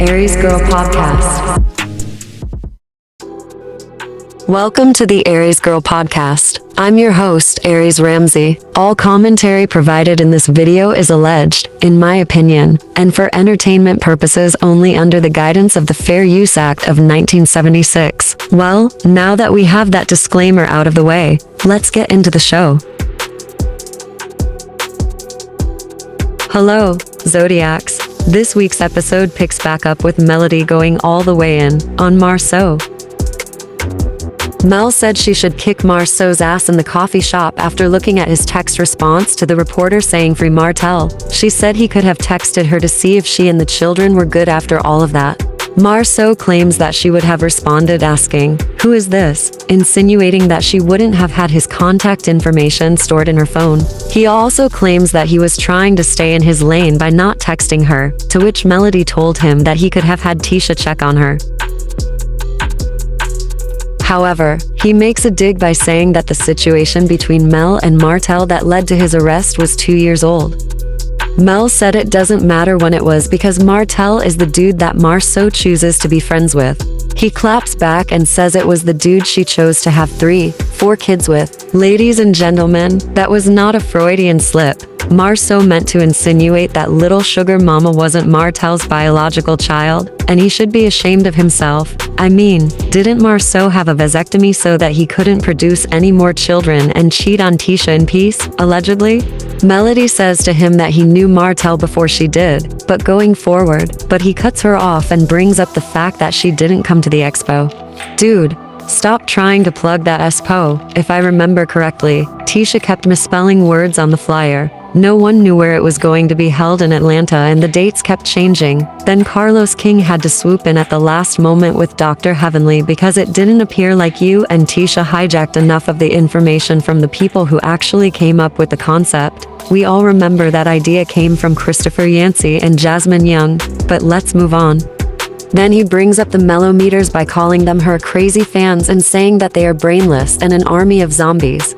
Aries Girl Podcast. Welcome to the Aries Girl Podcast. I'm your host, Aries Ramsey. All commentary provided in this video is alleged, in my opinion, and for entertainment purposes only under the guidance of the Fair Use Act of 1976. Well, now that we have that disclaimer out of the way, let's get into the show. Hello, Zodiacs. This week's episode picks back up with Melody going all the way in on Marsau. Mel said she should kick Marsau's ass in the coffee shop after looking at his text response to the reporter saying free Martel. She said he could have texted her to see if she and the children were good after all of that. Marsau claims that she would have responded asking, "Who is this?" insinuating that she wouldn't have had his contact information stored in her phone. He also claims that he was trying to stay in his lane by not texting her, to which Melody told him that he could have had Tisha check on her. However, he makes a dig by saying that the situation between Mel and Martel that led to his arrest was 2 years old. Mel said it doesn't matter when it was because Martel is the dude that Marsau chooses to be friends with. He claps back and says it was the dude she chose to have 3-4 kids with. Ladies and gentlemen, that was not a Freudian slip. Marsau meant to insinuate that little sugar mama wasn't Martel's biological child, and he should be ashamed of himself. I mean, didn't Marsau have a vasectomy so that he couldn't produce any more children and cheat on Tisha in peace, allegedly? Melody says to him that he knew Martel before she did, but going forward, but he cuts her off and brings up the fact that she didn't come to the expo. Dude, stop trying to plug that expo. If I remember correctly, Tisha kept misspelling words on the flyer. No one knew where it was going to be held in Atlanta and the dates kept changing. Then Carlos King had to swoop in at the last moment with Dr. Heavenly because it didn't appear like you and Tisha hijacked enough of the information from the people who actually came up with the concept. We all remember that idea came from Christopher Yancey and Jasmine Young, but let's move on. Then he brings up the mellometers by calling them her crazy fans and saying that they are brainless and an army of zombies.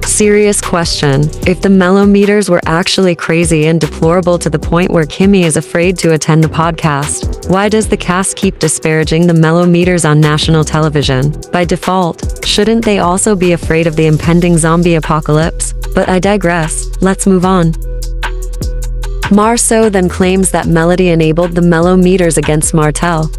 Serious question, if the mellometers were actually crazy and deplorable to the point where Kimmy is afraid to attend the podcast, why does the cast keep disparaging the mellometers on national television? By default, shouldn't they also be afraid of the impending zombie apocalypse? But I digress, let's move on. Marsau then claims that Melody enabled the mellometers against Martel.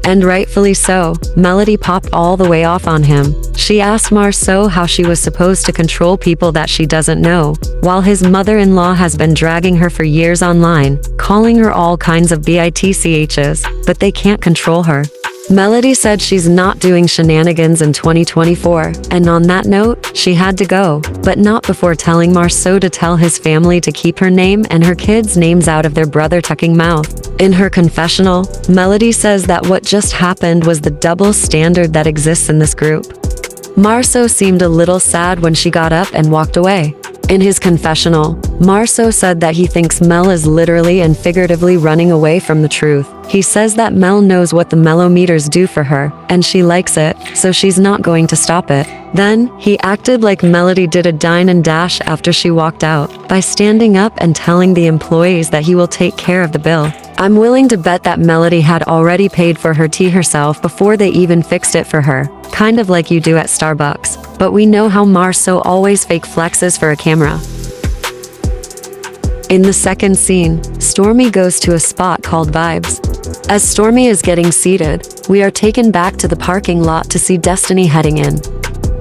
And rightfully so, Melody popped all the way off on him. She asked Marsau how she was supposed to control people that she doesn't know, while his mother-in-law has been dragging her for years online, calling her all kinds of bitchs, but they can't control her. Melody said she's not doing shenanigans in 2024, and on that note, she had to go, but not before telling Marsau to tell his family to keep her name and her kids' names out of their brother-tucking mouth. In her confessional, Melody says that what just happened was the double standard that exists in this group. Marsau seemed a little sad when she got up and walked away. In his confessional, Marsau said that he thinks Mel is literally and figuratively running away from the truth. He says that Mel knows what the mellometers do for her, and she likes it, so she's not going to stop it. Then, he acted like Melody did a dine and dash after she walked out, by standing up and telling the employees that he will take care of the bill. I'm willing to bet that Melody had already paid for her tea herself before they even fixed it for her, kind of like you do at Starbucks. But we know how Marsau always fake flexes for a camera. In the second scene, Stormy goes to a spot called Vibes. As Stormy is getting seated, we are taken back to the parking lot to see Destiny heading in.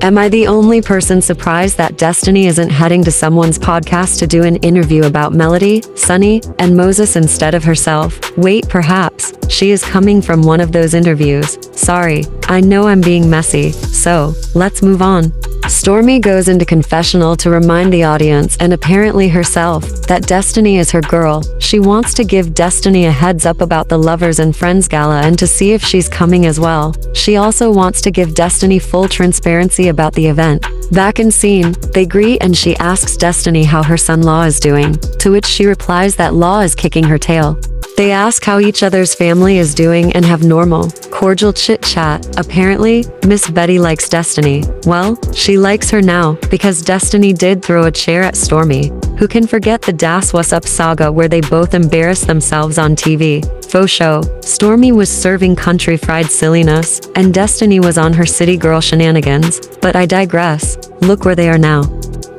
Am I the only person surprised that Destiny isn't heading to someone's podcast to do an interview about Melody, Sunni, and Moses instead of herself? Wait, perhaps she is coming from one of those interviews. Sorry, I know I'm being messy, so let's move on. Stormy goes into confessional to remind the audience and apparently herself that Destiny is her girl. She wants to give Destiny a heads up about the Lovers and Friends Gala and to see if she's coming as well. She also wants to give Destiny full transparency about the event. Back in scene, they greet and she asks Destiny how her son Law is doing, to which she replies that Law is kicking her tail. They ask how each other's family is doing and have normal, cordial chit-chat. Apparently, Miss Betty likes Destiny. Well, she likes her now, because Destiny did throw a chair at Stormy. Who can forget the Das What's Up saga where they both embarrassed themselves on TV? Faux show. Stormy was serving country fried silliness, and Destiny was on her city girl shenanigans. But I digress. Look where they are now.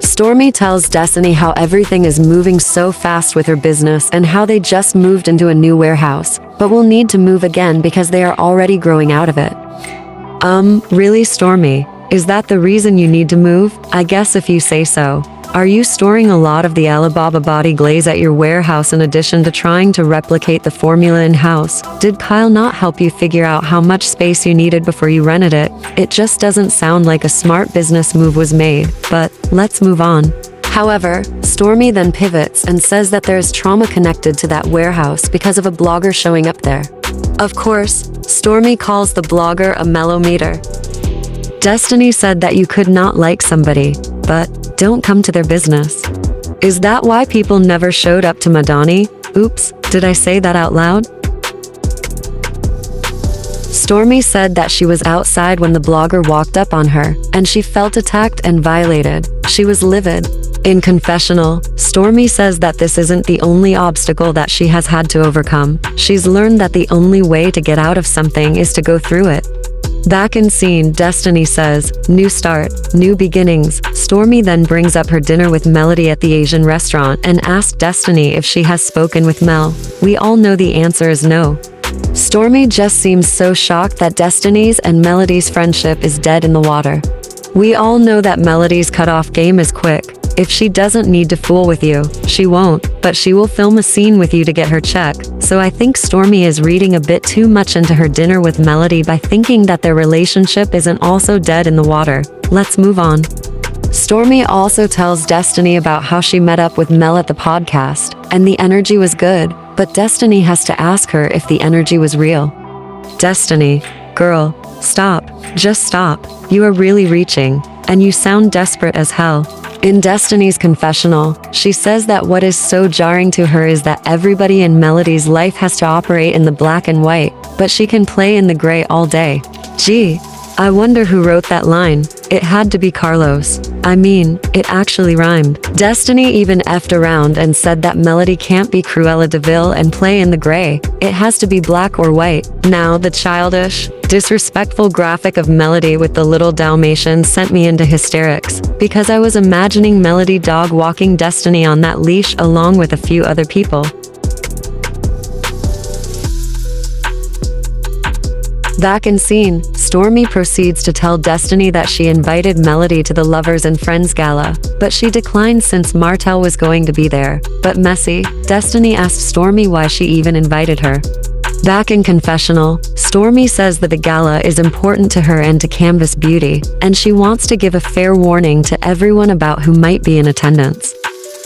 Stormy tells Destiny how everything is moving so fast with her business and how they just moved into a new warehouse, but will need to move again because they are already growing out of it. Really, Stormy? Is that the reason you need to move? I guess if you say so. Are you storing a lot of the Alibaba body glaze at your warehouse in addition to trying to replicate the formula in-house? Did Kyle not help you figure out how much space you needed before you rented it? It just doesn't sound like a smart business move was made, but let's move on. However, Stormy then pivots and says that there is trauma connected to that warehouse because of a blogger showing up there. Of course, Stormy calls the blogger a mellometer. Destiny said that you could not like somebody, but don't come to their business. Is that why people never showed up to Madani? Oops, did I say that out loud? Stormy said that she was outside when the blogger walked up on her, and she felt attacked and violated. She was livid. In confessional, Stormy says that this isn't the only obstacle that she has had to overcome. She's learned that the only way to get out of something is to go through it. Back in scene, Destiny says, "New start, new beginnings." Stormy then brings up her dinner with Melody at the Asian restaurant and asks Destiny if she has spoken with Mel. We all know the answer is no. Stormy just seems so shocked that Destiny's and Melody's friendship is dead in the water. We all know that Melody's cutoff game is quick. If she doesn't need to fool with you, she won't, but she will film a scene with you to get her check. So I think Stormy is reading a bit too much into her dinner with Melody by thinking that their relationship isn't also dead in the water. Let's move on. Stormy also tells Destiny about how she met up with Mel at the podcast, and the energy was good, but Destiny has to ask her if the energy was real. Destiny, girl, stop, just stop. You are really reaching, and you sound desperate as hell. In Destiny's confessional, she says that what is so jarring to her is that everybody in Melody's life has to operate in the black and white, but she can play in the gray all day. Gee, I wonder who wrote that line. It had to be Carlos. I mean, it actually rhymed. Destiny even effed around and said that Melody can't be Cruella de Vil and play in the gray. It has to be black or white. Now, the childish, disrespectful graphic of Melody with the little Dalmatian sent me into hysterics, because I was imagining Melody dog walking Destiny on that leash along with a few other people. Back in scene, Stormy proceeds to tell Destiny that she invited Melody to the Lovers and Friends gala, but she declined since Martell was going to be there. But messy, Destiny asked Stormy why she even invited her. Back in confessional, Stormy says that the gala is important to her and to Canvas Beauty, and she wants to give a fair warning to everyone about who might be in attendance.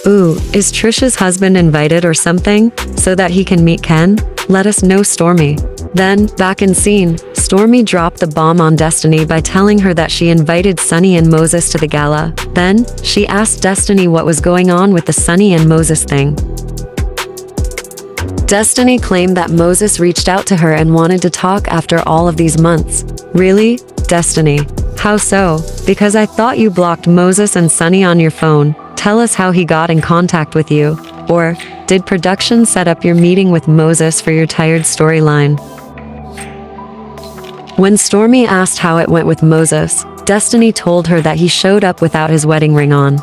Ooh, is Trisha's husband invited or something, so that he can meet Ken? Let us know, Stormy. Then, back in scene, Stormy dropped the bomb on Destiny by telling her that she invited Sunni and Moses to the gala. Then, she asked Destiny what was going on with the Sunni and Moses thing. Destiny claimed that Moses reached out to her and wanted to talk after all of these months. Really? Destiny. How so? Because I thought you blocked Moses and Sunni on your phone. Tell us how he got in contact with you. Or, did production set up your meeting with Moses for your tired storyline? When Stormy asked how it went with Moses, Destiny told her that he showed up without his wedding ring on.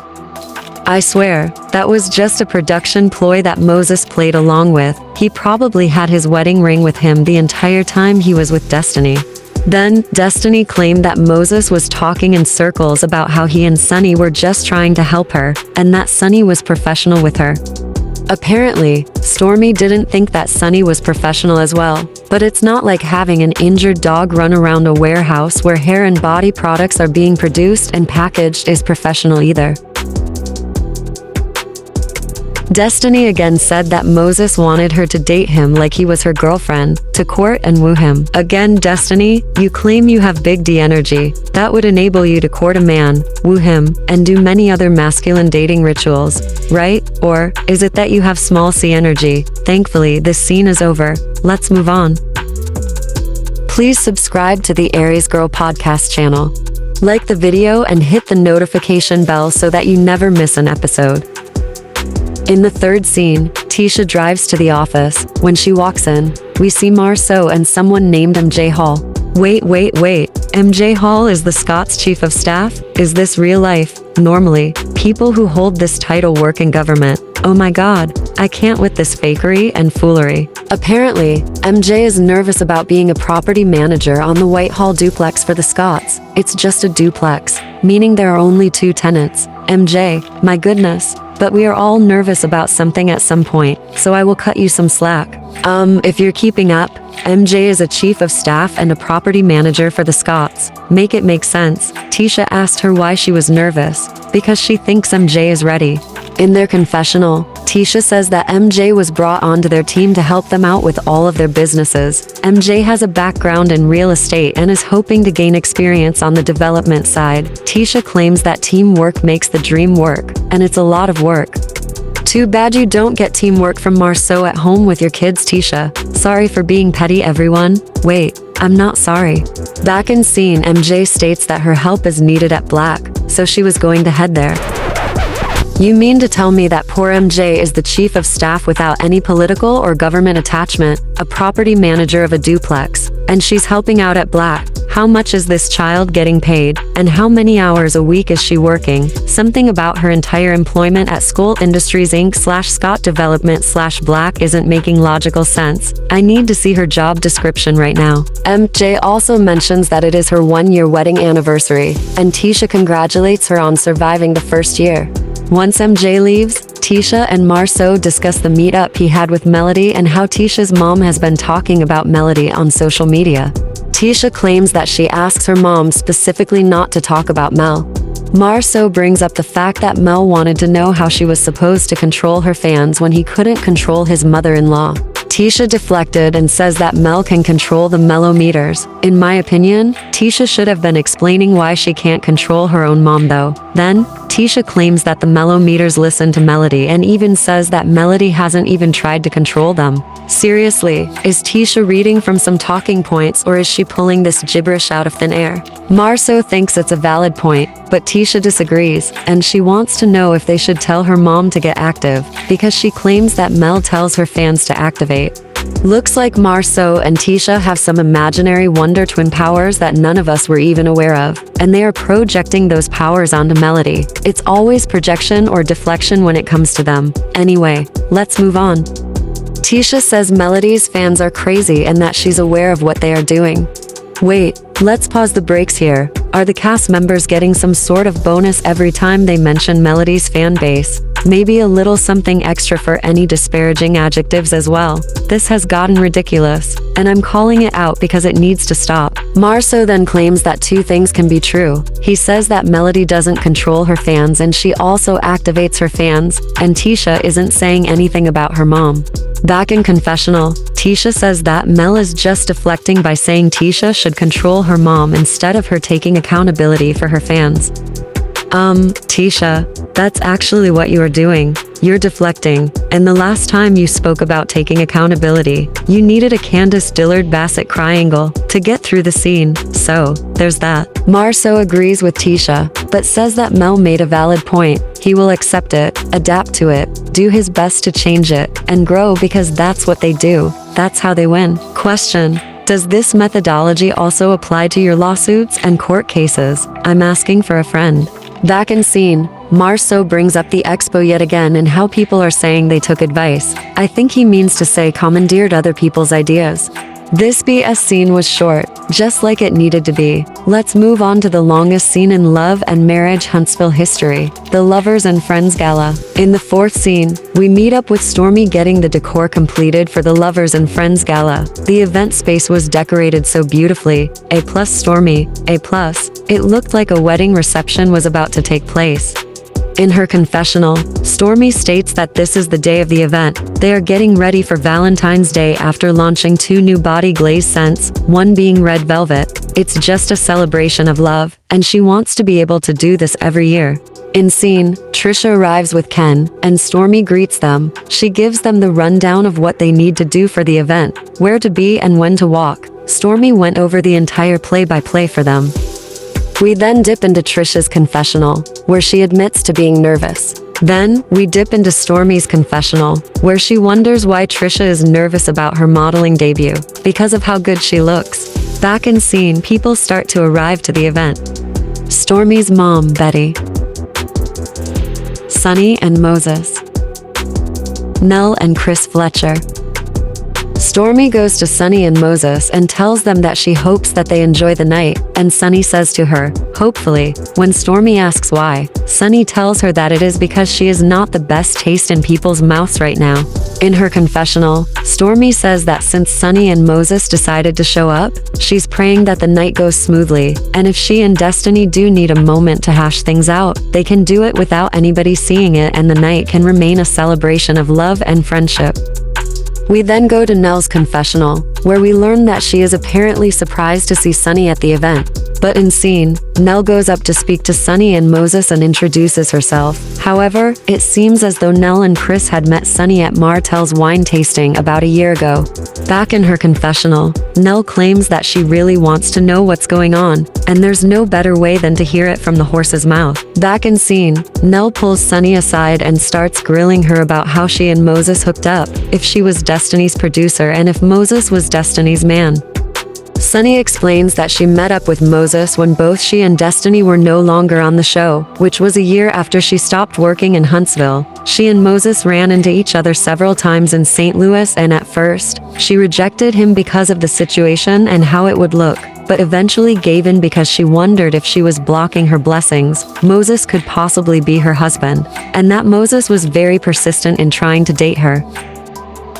I swear, that was just a production ploy that Moses played along with. He probably had his wedding ring with him the entire time he was with Destiny. Then, Destiny claimed that Moses was talking in circles about how he and Sunni were just trying to help her, and that Sunni was professional with her. Apparently, Stormy didn't think that Sunni was professional as well, but it's not like having an injured dog run around a warehouse where hair and body products are being produced and packaged is professional either. Destiny again said that Moses wanted her to date him like he was her girlfriend, to court and woo him. Again, Destiny, you claim you have big D energy. That would enable you to court a man, woo him, and do many other masculine dating rituals, right? Or is it that you have small C energy? Thankfully, this scene is over. Let's move on. Please subscribe to the Aries Girl podcast channel. Like the video and hit the notification bell so that you never miss an episode. In the third scene, Tisha drives to the office. When she walks in, we see Marsau and someone named MJ Hall. Wait. MJ Hall is the Scots chief of staff? Is this real life? Normally, people who hold this title work in government. Oh my god, I can't with this fakery and foolery. Apparently, MJ is nervous about being a property manager on the Whitehall duplex for the Scots. It's just a duplex, meaning there are only 2 tenants. MJ, my goodness. But we are all nervous about something at some point, so I will cut you some slack. If you're keeping up, MJ is a chief of staff and a property manager for the Scots. Make it make sense. Tisha asked her why she was nervous, because she thinks MJ is ready. In their confessional, Tisha says that MJ was brought onto their team to help them out with all of their businesses. MJ has a background in real estate and is hoping to gain experience on the development side. Tisha claims that teamwork makes the dream work, and it's a lot of work. Too bad you don't get teamwork from Marsau at home with your kids, Tisha. Sorry for being petty, everyone. Wait, I'm not sorry. Back in scene, MJ states that her help is needed at Black, so she was going to head there. You mean to tell me that poor MJ is the chief of staff without any political or government attachment, a property manager of a duplex, and she's helping out at Black? How much is this child getting paid, and how many hours a week is she working? Something about her entire employment at Skoll Industries Inc. /Scott Development /Black isn't making logical sense. I need to see her job description right now. MJ also mentions that it is her 1-year wedding anniversary, and Tisha congratulates her on surviving the first year. Once MJ leaves, Tisha and Marsau discuss the meetup he had with Melody and how Tisha's mom has been talking about Melody on social media. Tisha claims that she asks her mom specifically not to talk about Mel. Marsau brings up the fact that Mel wanted to know how she was supposed to control her fans when he couldn't control his mother-in-law. Tisha deflected and says that Mel can control the mellometers. In my opinion, Tisha should have been explaining why she can't control her own mom though. Then, Tisha claims that the mellometers listen to Melody and even says that Melody hasn't even tried to control them. Seriously, is Tisha reading from some talking points or is she pulling this gibberish out of thin air? Marsau thinks it's a valid point, but Tisha disagrees, and she wants to know if they should tell her mom to get active, because she claims that Mel tells her fans to activate. Looks like Marsau and Tisha have some imaginary Wonder Twin powers that none of us were even aware of, and they are projecting those powers onto Melody. It's always projection or deflection when it comes to them. Anyway, let's move on. Tisha says Melody's fans are crazy and that she's aware of what they are doing. Wait, let's pause the brakes here. Are the cast members getting some sort of bonus every time they mention Melody's fan base? Maybe a little something extra for any disparaging adjectives as well. This has gotten ridiculous, and I'm calling it out because it needs to stop. Marsau then claims that 2 things can be true. He says that Melody doesn't control her fans and she also activates her fans, and Tisha isn't saying anything about her mom. Back in confessional, Tisha says that Mel is just deflecting by saying Tisha should control her mom instead of her taking accountability for her fans. Tisha, that's actually what you are doing. You're deflecting, and the last time you spoke about taking accountability, you needed a Candace Dillard Bassett triangle to get through the scene, so there's that. Marsau agrees with Tisha, but says that Mel made a valid point. He will accept it, adapt to it, do his best to change it, and grow because that's what they do. That's how they win. Question: does this methodology also apply to your lawsuits and court cases? I'm asking for a friend. Back in scene, Marsau brings up the expo yet again and how people are saying they took advice. I think he means to say commandeered other people's ideas. This BS scene was short, just like it needed to be. Let's move on to the longest scene in Love and Marriage Huntsville history, the Lovers and Friends Gala. In the 4th scene, we meet up with Stormy getting the decor completed for the Lovers and Friends Gala. The event space was decorated so beautifully. A+ Stormy, A+. It looked like a wedding reception was about to take place. In her confessional, Stormy states that this is the day of the event. They are getting ready for Valentine's Day after launching 2 new body glaze scents, one being red velvet. It's just a celebration of love, and she wants to be able to do this every year. In scene, Tisha arrives with Ken, and Stormy greets them. She gives them the rundown of what they need to do for the event, where to be and when to walk. Stormy went over the entire play-by-play for them. We then dip into Trisha's confessional, where she admits to being nervous. Then, we dip into Stormy's confessional, where she wonders why Tisha is nervous about her modeling debut, because of how good she looks. Back in scene, people start to arrive to the event. Stormy's mom, Betty. Sunni and Moses. Nell and Chris Fletcher. Stormy goes to Sunni and Moses and tells them that she hopes that they enjoy the night, and Sunni says to her, hopefully. When Stormy asks why, Sunni tells her that it is because she is not the best taste in people's mouths right now. In her confessional, Stormy says that since Sunni and Moses decided to show up, she's praying that the night goes smoothly, and if she and Destiny do need a moment to hash things out, they can do it without anybody seeing it, and the night can remain a celebration of love and friendship. We then go to Nell's confessional, where we learn that she is apparently surprised to see Sunni at the event. But in scene, Nell goes up to speak to Sunni and Moses and introduces herself. However, it seems as though Nell and Chris had met Sunni at Martell's wine tasting about a year ago. Back in her confessional, Nell claims that she really wants to know what's going on, and there's no better way than to hear it from the horse's mouth. Back in scene, Nell pulls Sunni aside and starts grilling her about how she and Moses hooked up, if she was Destiny's producer and if Moses was Destiny's man. Sunni explains that she met up with Moses when both she and Destiny were no longer on the show, which was a year after she stopped working in Huntsville. She and Moses ran into each other several times in St. Louis, and at first, she rejected him because of the situation and how it would look, but eventually gave in because she wondered if she was blocking her blessings. Moses could possibly be her husband, and that Moses was very persistent in trying to date her.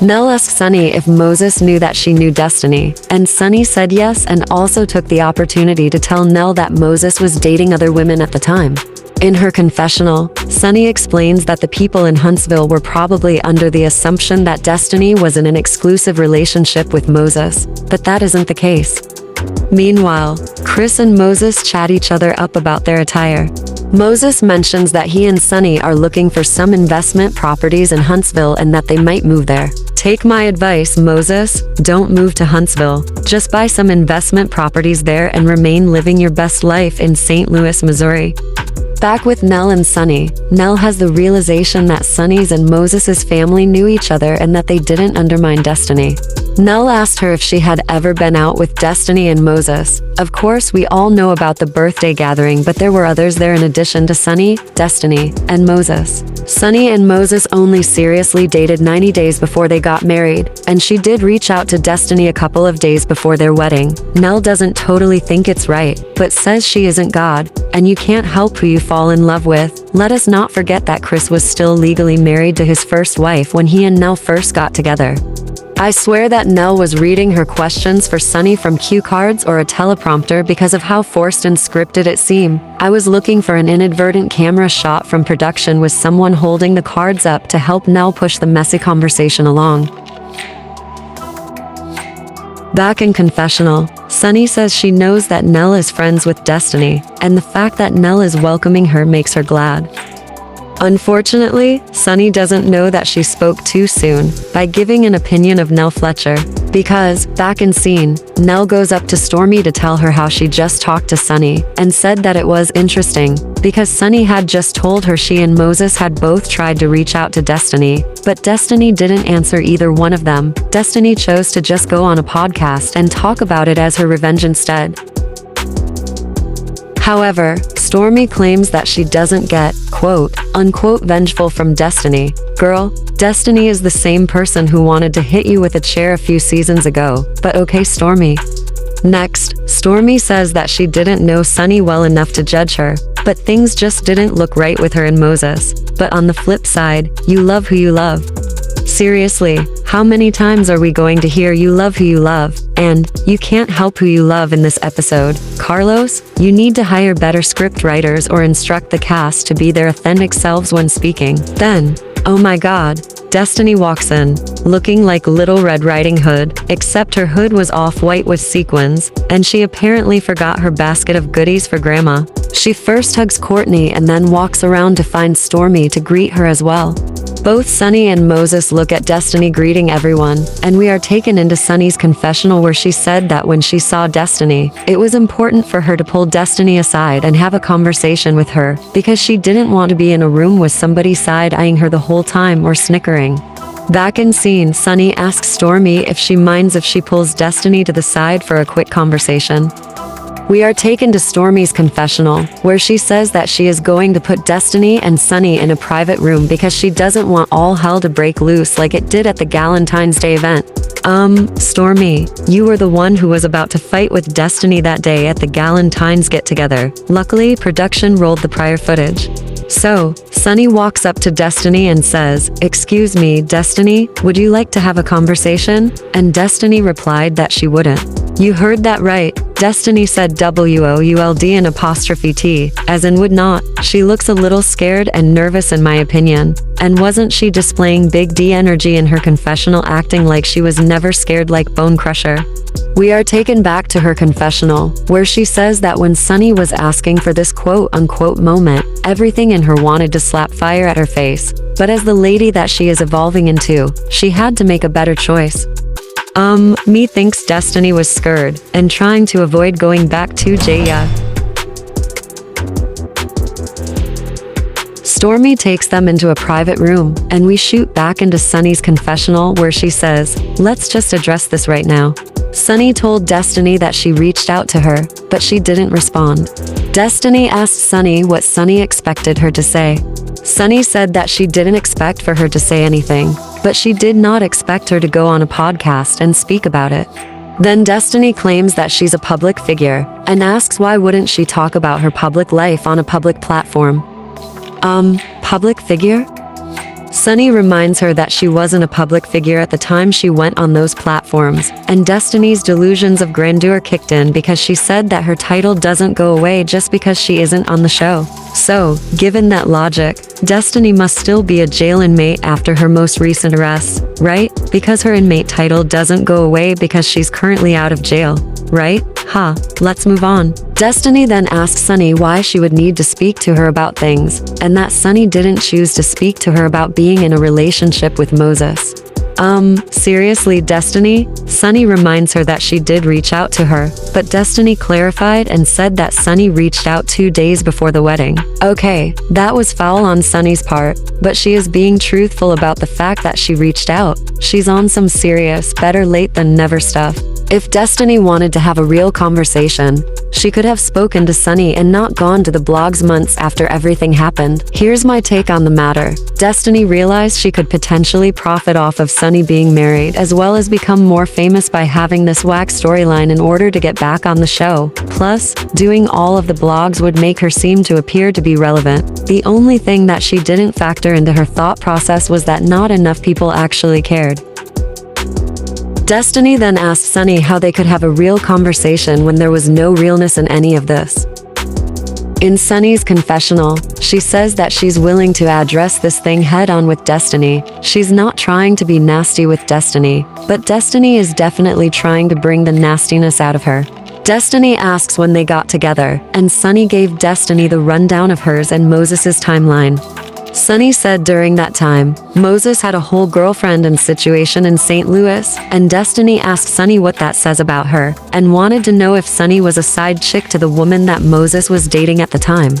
Nell asked Sunni if Moses knew that she knew Destiny, and Sunni said yes and also took the opportunity to tell Nell that Moses was dating other women at the time. In her confessional, Sunni explains that the people in Huntsville were probably under the assumption that Destiny was in an exclusive relationship with Moses, but that isn't the case. Meanwhile, Chris and Moses chat each other up about their attire. Moses mentions that he and Sunni are looking for some investment properties in Huntsville and that they might move there. Take my advice, Moses, don't move to Huntsville. Just buy some investment properties there and remain living your best life in St. Louis, Missouri. Back with Nell and Sunni, Nell has the realization that Sunni's and Moses's family knew each other and that they didn't undermine Destiny. Nell asked her if she had ever been out with Destiny and Moses. Of course, we all know about the birthday gathering, but there were others there in addition to Sunni, Destiny, and Moses. Sunni and Moses only seriously dated 90 days before they got married, and she did reach out to Destiny a couple of days before their wedding. Nell doesn't totally think it's right, but says she isn't God, and you can't help who you fall in love with. Let us not forget that Chris was still legally married to his first wife when he and Nell first got together. I swear that Nell was reading her questions for Sunni from cue cards or a teleprompter because of how forced and scripted it seemed. I was looking for an inadvertent camera shot from production with someone holding the cards up to help Nell push the messy conversation along. Back in confessional, Sunni says she knows that Nell is friends with Destiny, and the fact that Nell is welcoming her makes her glad. Unfortunately, Sunni doesn't know that she spoke too soon by giving an opinion of Nell Fletcher, because, back in scene, Nell goes up to Stormy to tell her how she just talked to Sunni, and said that it was interesting, because Sunni had just told her she and Moses had both tried to reach out to Destiny, but Destiny didn't answer either one of them. Destiny chose to just go on a podcast and talk about it as her revenge instead. However, Stormy claims that she doesn't get, quote, unquote, vengeful from Destiny. Girl, Destiny is the same person who wanted to hit you with a chair a few seasons ago, but okay, Stormy. Next, Stormy says that she didn't know Sunni well enough to judge her, but things just didn't look right with her and Moses. But on the flip side, you love who you love. Seriously, how many times are we going to hear "you love who you love" and "you can't help who you love" in this episode? Carlos, you need to hire better script writers or instruct the cast to be their authentic selves when speaking. Then, oh my god, Destiny walks in, looking like Little Red Riding Hood, except her hood was off-white with sequins, and she apparently forgot her basket of goodies for grandma. She first hugs Courtney and then walks around to find Stormy to greet her as well. Both Sunni and Moses look at Destiny greeting everyone, and we are taken into Sunni's confessional where she said that when she saw Destiny, it was important for her to pull Destiny aside and have a conversation with her, because she didn't want to be in a room with somebody side-eyeing her the whole time or snickering. Back in scene, Sunni asks Stormy if she minds if she pulls Destiny to the side for a quick conversation. We are taken to Stormy's confessional, where she says that she is going to put Destiny and Sunni in a private room because she doesn't want all hell to break loose like it did at the Galentine's Day event. Stormy, you were the one who was about to fight with Destiny that day at the Galentine's get-together. Luckily, production rolled the prior footage. So, Sunni walks up to Destiny and says, "Excuse me, Destiny, would you like to have a conversation?" And Destiny replied that she wouldn't. You heard that right. Destiny said WOULD in apostrophe T, as in would not. She looks a little scared and nervous in my opinion. And wasn't she displaying big D energy in her confessional, acting like she was never scared like Bone Crusher? We are taken back to her confessional, where she says that when Sunni was asking for this quote-unquote moment, everything in her wanted to slap fire at her face. But as the lady that she is evolving into, she had to make a better choice. Me thinks Destiny was scared and trying to avoid going back to Jaya. Stormy takes them into a private room, and we shoot back into Sunni's confessional where she says, "Let's just address this right now." Sunni told Destiny that she reached out to her, but she didn't respond. Destiny asked Sunni what Sunni expected her to say. Sunni said that she didn't expect for her to say anything, but she did not expect her to go on a podcast and speak about it. Then Destiny claims that she's a public figure, and asks why wouldn't she talk about her public life on a public platform. Public figure? Sunni reminds her that she wasn't a public figure at the time she went on those platforms, and Destiny's delusions of grandeur kicked in because she said that her title doesn't go away just because she isn't on the show. So, given that logic, Destiny must still be a jail inmate after her most recent arrest, right? Because her inmate title doesn't go away because she's currently out of jail, right? Let's move on. Destiny then asks Sunni why she would need to speak to her about things, and that Sunni didn't choose to speak to her about being in a relationship with Moses. Seriously, Destiny? Sunni reminds her that she did reach out to her, but Destiny clarified and said that Sunni reached out 2 days before the wedding. Okay, that was foul on Sunni's part, but she is being truthful about the fact that she reached out. She's on some serious, better late than never stuff. If Destiny wanted to have a real conversation, she could have spoken to Sunni and not gone to the blogs months after everything happened. Here's my take on the matter. Destiny realized she could potentially profit off of Sunni being married, as well as become more famous by having this whack storyline in order to get back on the show. Plus, doing all of the blogs would make her seem to appear to be relevant. The only thing that she didn't factor into her thought process was that not enough people actually cared. Destiny then asked Sunni how they could have a real conversation when there was no realness in any of this. In Sunni's confessional, she says that she's willing to address this thing head-on with Destiny. She's not trying to be nasty with Destiny, but Destiny is definitely trying to bring the nastiness out of her. Destiny asks when they got together, and Sunni gave Destiny the rundown of hers and Moses's timeline. Sunni said during that time, Moses had a whole girlfriend and situation in St. Louis, and Destiny asked Sunni what that says about her, and wanted to know if Sunni was a side chick to the woman that Moses was dating at the time.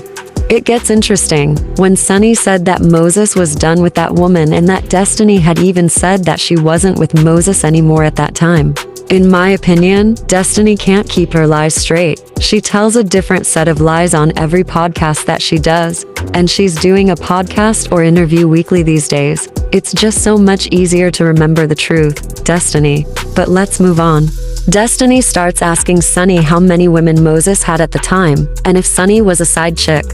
It gets interesting when Sunni said that Moses was done with that woman and that Destiny had even said that she wasn't with Moses anymore at that time. In my opinion, Destiny can't keep her lies straight. She tells a different set of lies on every podcast that she does, and she's doing a podcast or interview weekly these days. It's just so much easier to remember the truth, Destiny. But let's move on. Destiny starts asking Sunni how many women Moses had at the time, and if Sunni was a side chick.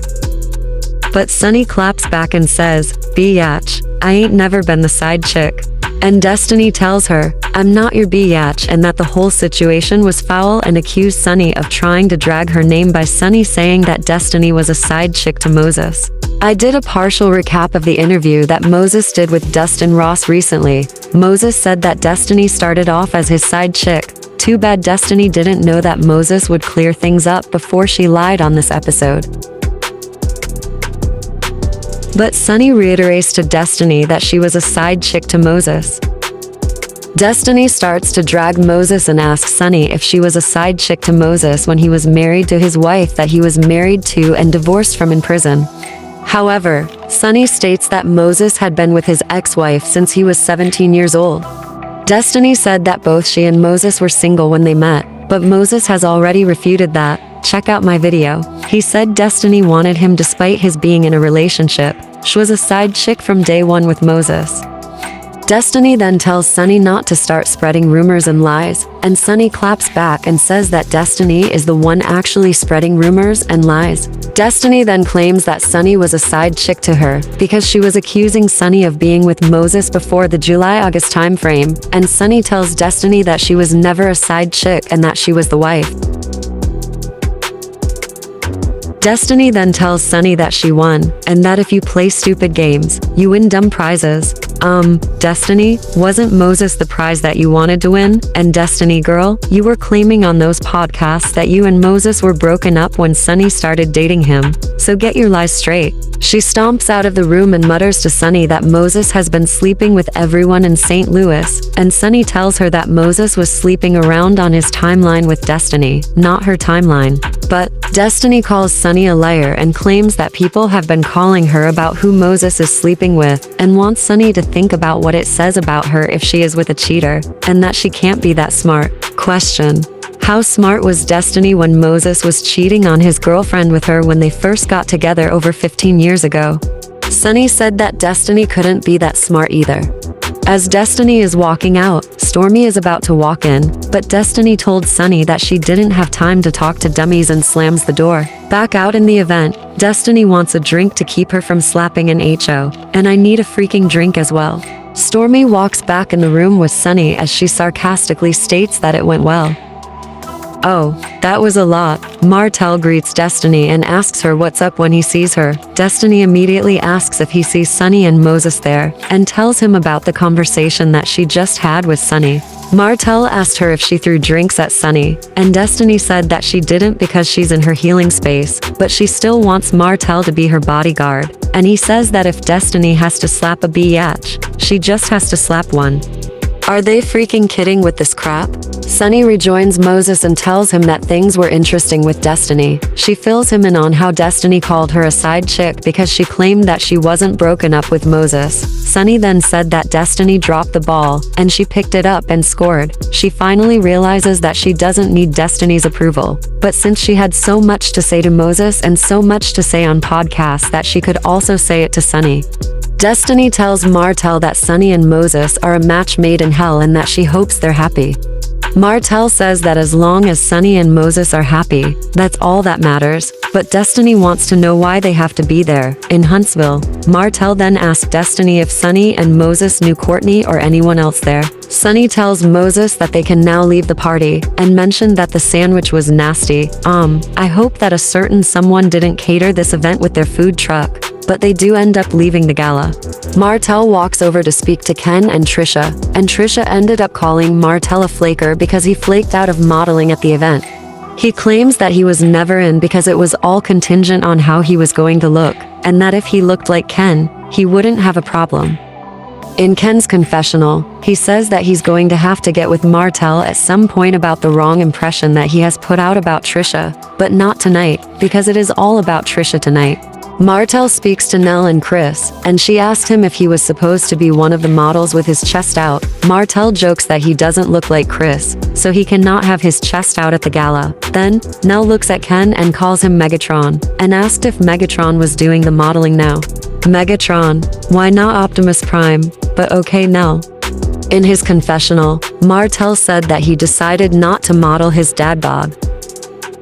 But Sunni claps back and says, "Biatch, I ain't never been the side chick." And Destiny tells her, I'm not your biatch, and that the whole situation was foul, and accused Sunni of trying to drag her name by Sunni saying that Destiny was a side chick to Moses. I did a partial recap of the interview that Moses did with Dustin Ross recently. Moses said that Destiny started off as his side chick. Too bad Destiny didn't know that Moses would clear things up before she lied on this episode. But Sunni reiterates to Destiny that she was a side chick to Moses. Destiny starts to drag Moses and asks Sunni if she was a side chick to Moses when he was married to his wife that he was married to and divorced from in prison. However, Sunni states that Moses had been with his ex-wife since he was 17 years old. Destiny said that both she and Moses were single when they met, but Moses has already refuted that. Check out my video. He said Destiny wanted him despite his being in a relationship. She was a side chick from day one with Moses. Destiny then tells Sunni not to start spreading rumors and lies, and Sunni claps back and says that Destiny is the one actually spreading rumors and lies. Destiny then claims that Sunni was a side chick to her because she was accusing Sunni of being with Moses before the July-August time frame, and Sunni tells Destiny that she was never a side chick and that she was the wife. Destiny then tells Sunni that she won, and that if you play stupid games, you win dumb prizes. Destiny, wasn't Moses the prize that you wanted to win? And Destiny girl, you were claiming on those podcasts that you and Moses were broken up when Sunni started dating him. So get your lies straight. She stomps out of the room and mutters to Sunni that Moses has been sleeping with everyone in St. Louis, and Sunni tells her that Moses was sleeping around on his timeline with Destiny, not her timeline. But Destiny calls Sunni a liar and claims that people have been calling her about who Moses is sleeping with, and wants Sunni to think about what it says about her if she is with a cheater, and that she can't be that smart. Question: how smart was Destiny when Moses was cheating on his girlfriend with her when they first got together over 15 years ago? Sunni said that Destiny couldn't be that smart either. As Destiny is walking out, Stormy is about to walk in, but Destiny told Sunni that she didn't have time to talk to dummies and slams the door. Back out in the event, Destiny wants a drink to keep her from slapping an HO, and I need a freaking drink as well. Stormy walks back in the room with Sunni as she sarcastically states that it went well. Oh, that was a lot. Martell greets Destiny and asks her what's up when he sees her. Destiny immediately asks if he sees Sunni and Moses there, and tells him about the conversation that she just had with Sunni. Martell asked her if she threw drinks at Sunni, and Destiny said that she didn't because she's in her healing space, but she still wants Martell to be her bodyguard, and he says that if Destiny has to slap a biatch, she just has to slap one. Are they freaking kidding with this crap? Sunni rejoins Moses and tells him that things were interesting with Destiny. She fills him in on how Destiny called her a side chick because she claimed that she wasn't broken up with Moses. Sunni then said that Destiny dropped the ball, and she picked it up and scored. She finally realizes that she doesn't need Destiny's approval. But since she had so much to say to Moses and so much to say on podcasts, that she could also say it to Sunni. Destiny tells Martell that Sunni and Moses are a match made in hell and that she hopes they're happy. Martell says that as long as Sunni and Moses are happy, that's all that matters, but Destiny wants to know why they have to be there, in Huntsville. Martell then asks Destiny if Sunni and Moses knew Courtney or anyone else there. Sunni tells Moses that they can now leave the party, and mentioned that the sandwich was nasty. I hope that a certain someone didn't cater this event with their food truck. But they do end up leaving the gala. Martell walks over to speak to Ken and Trisha ended up calling Martell a flaker because he flaked out of modeling at the event. He claims that he was never in because it was all contingent on how he was going to look, and that if he looked like Ken, he wouldn't have a problem. In Ken's confessional, he says that he's going to have to get with Martell at some point about the wrong impression that he has put out about Trisha, but not tonight, because it is all about Trisha tonight. Martell speaks to Nell and Chris, and she asked him if he was supposed to be one of the models with his chest out. Martell jokes that he doesn't look like Chris, so he cannot have his chest out at the gala. Then, Nell looks at Ken and calls him Megatron, and asked if Megatron was doing the modeling now. Megatron, why not Optimus Prime? But okay, Nell. In his confessional, Martell said that he decided not to model his dad bod.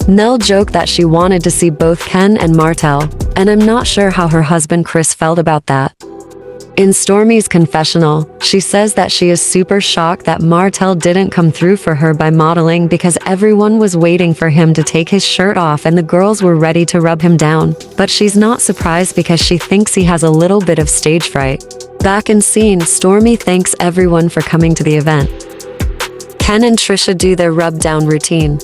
Nell joked that she wanted to see both Ken and Martell, and I'm not sure how her husband Chris felt about that. In Stormy's confessional, she says that she is super shocked that Martell didn't come through for her by modeling because everyone was waiting for him to take his shirt off and the girls were ready to rub him down. But she's not surprised because she thinks he has a little bit of stage fright. Back in scene, Stormy thanks everyone for coming to the event. Ken and Trisha do their rub-down routine.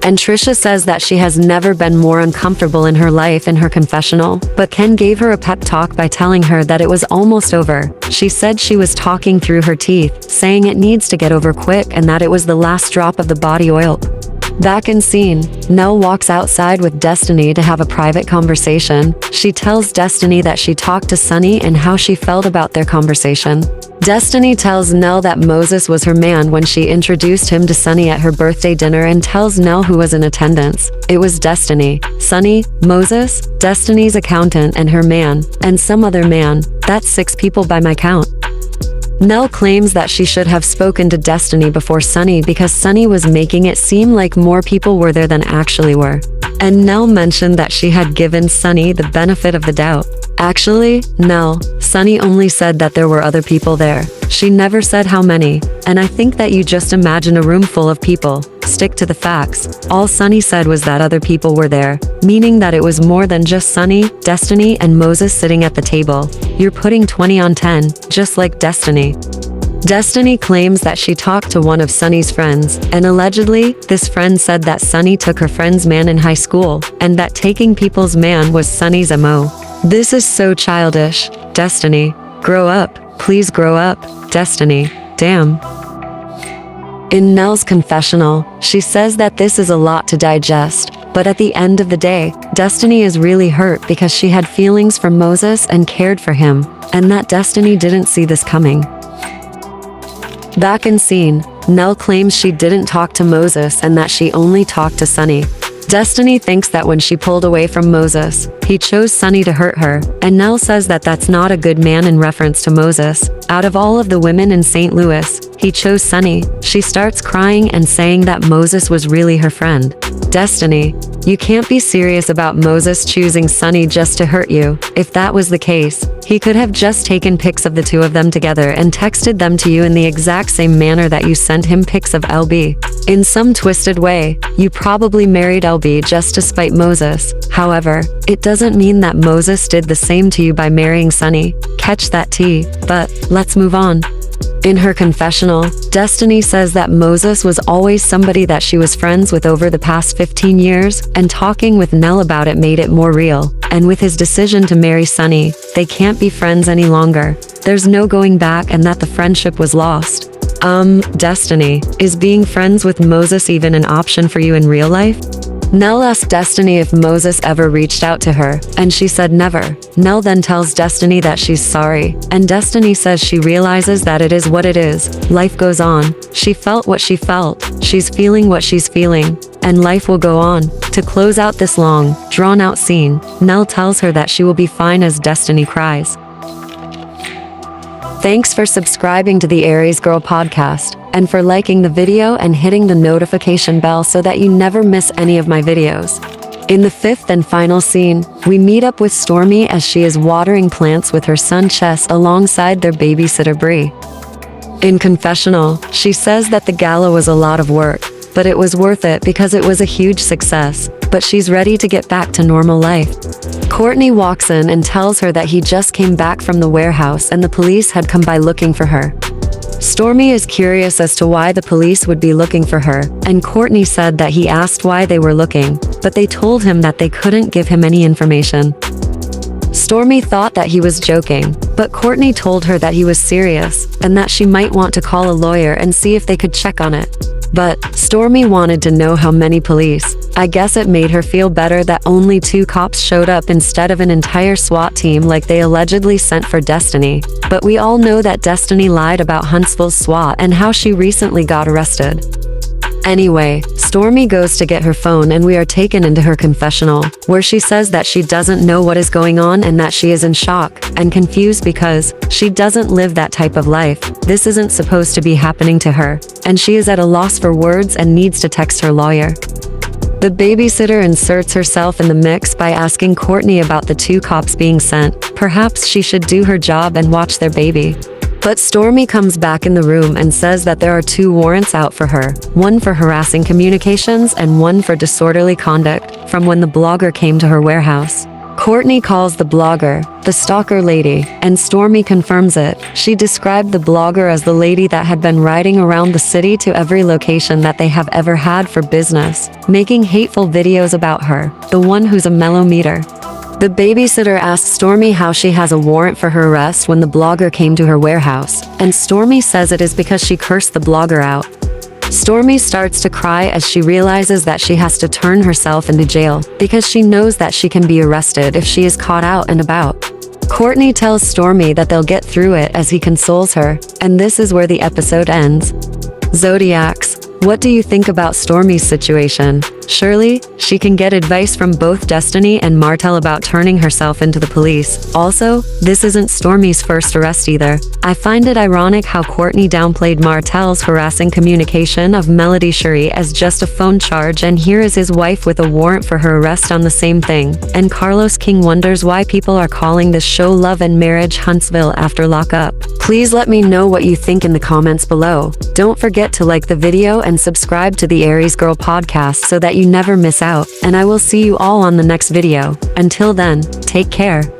And Trisha says that she has never been more uncomfortable in her life in her confessional, but Ken gave her a pep talk by telling her that it was almost over. She said she was talking through her teeth, saying it needs to get over quick and that it was the last drop of the body oil. Back in scene, Nell walks outside with Destiny to have a private conversation. She tells Destiny that she talked to Sunni and how she felt about their conversation. Destiny tells Nell that Moses was her man when she introduced him to Sunni at her birthday dinner and tells Nell who was in attendance. It was Destiny, Sunni, Moses, Destiny's accountant and her man, and some other man. That's 6 people by my count. Nell claims that she should have spoken to Destiny before Sunni because Sunni was making it seem like more people were there than actually were. And Nell mentioned that she had given Sunni the benefit of the doubt. Actually, no, Sunni only said that there were other people there. She never said how many, and I think that you just imagine a room full of people. Stick to the facts. All Sunni said was that other people were there, meaning that it was more than just Sunni, Destiny, and Moses sitting at the table. You're putting 20 on 10, just like Destiny. Destiny claims that she talked to one of Sunni's friends, and allegedly, this friend said that Sunni took her friend's man in high school, and that taking people's man was Sunni's MO. This is so childish. Destiny, grow up. Please grow up. Destiny, damn. In Nell's confessional, she says that this is a lot to digest, but at the end of the day, Destiny is really hurt because she had feelings for Moses and cared for him, and that Destiny didn't see this coming. Back in scene, Nell claims she didn't talk to Moses and that she only talked to Sunni. Destiny thinks that when she pulled away from Moses, he chose Sunni to hurt her, and Nell says that that's not a good man in reference to Moses. Out of all of the women in St. Louis, he chose Sunni. She starts crying and saying that Moses was really her friend. Destiny, you can't be serious about Moses choosing Sunni just to hurt you. If that was the case, he could have just taken pics of the two of them together and texted them to you in the exact same manner that you sent him pics of LB. In some twisted way, you probably married LB just to spite Moses. However, it doesn't mean that Moses did the same to you by marrying Sunni. Catch that tea, but let's move on. In her confessional, Destiny says that Moses was always somebody that she was friends with over the past 15 years, and talking with Nell about it made it more real. And with his decision to marry Sunni, they can't be friends any longer. There's no going back and that the friendship was lost. Destiny, is being friends with Moses even an option for you in real life? Nell asked Destiny if Moses ever reached out to her, and she said never. Nell then tells Destiny that she's sorry, and Destiny says she realizes that it is what it is. Life goes on. She felt what she felt. She's feeling what she's feeling, and life will go on. To close out this long, drawn-out scene, Nell tells her that she will be fine as Destiny cries. Thanks for subscribing to the Aries Girl podcast, and for liking the video and hitting the notification bell so that you never miss any of my videos. In the 5th and final scene, we meet up with Stormy as she is watering plants with her son Chess alongside their babysitter Bree. In confessional, she says that the gala was a lot of work, but it was worth it because it was a huge success, but she's ready to get back to normal life. Courtney walks in and tells her that he just came back from the warehouse and the police had come by looking for her. Stormy is curious as to why the police would be looking for her, and Courtney said that he asked why they were looking, but they told him that they couldn't give him any information. Stormy thought that he was joking, but Courtney told her that he was serious, and that she might want to call a lawyer and see if they could check on it. But Stormy wanted to know how many police. I guess it made her feel better that only 2 cops showed up instead of an entire SWAT team like they allegedly sent for Destiny. But we all know that Destiny lied about Huntsville's SWAT and how she recently got arrested. Anyway, Stormy goes to get her phone and we are taken into her confessional, where she says that she doesn't know what is going on and that she is in shock and confused because she doesn't live that type of life. This isn't supposed to be happening to her, and she is at a loss for words and needs to text her lawyer. The babysitter inserts herself in the mix by asking Courtney about the 2 cops being sent. Perhaps she should do her job and watch their baby. But Stormy comes back in the room and says that there are 2 warrants out for her, one for harassing communications and one for disorderly conduct, from when the blogger came to her warehouse. Courtney calls the blogger the stalker lady, and Stormy confirms it. She described the blogger as the lady that had been riding around the city to every location that they have ever had for business, making hateful videos about her, the one who's a mellow meter. The babysitter asks Stormy how she has a warrant for her arrest when the blogger came to her warehouse, and Stormy says it is because she cursed the blogger out. Stormy starts to cry as she realizes that she has to turn herself into jail because she knows that she can be arrested if she is caught out and about. Courtney tells Stormy that they'll get through it as he consoles her, and this is where the episode ends. Zodiacs, what do you think about Stormy's situation? Surely, she can get advice from both Destiny and Martell about turning herself into the police. Also, this isn't Stormy's first arrest either. I find it ironic how Courtney downplayed Martell's harassing communication of Melody Shuri as just a phone charge, and here is his wife with a warrant for her arrest on the same thing. And Carlos King wonders why people are calling this show Love and Marriage Huntsville after lockup. Please let me know what you think in the comments below. Don't forget to like the video and subscribe to the Aries Girl podcast so that you never miss out, and I will see you all on the next video. Until then, take care.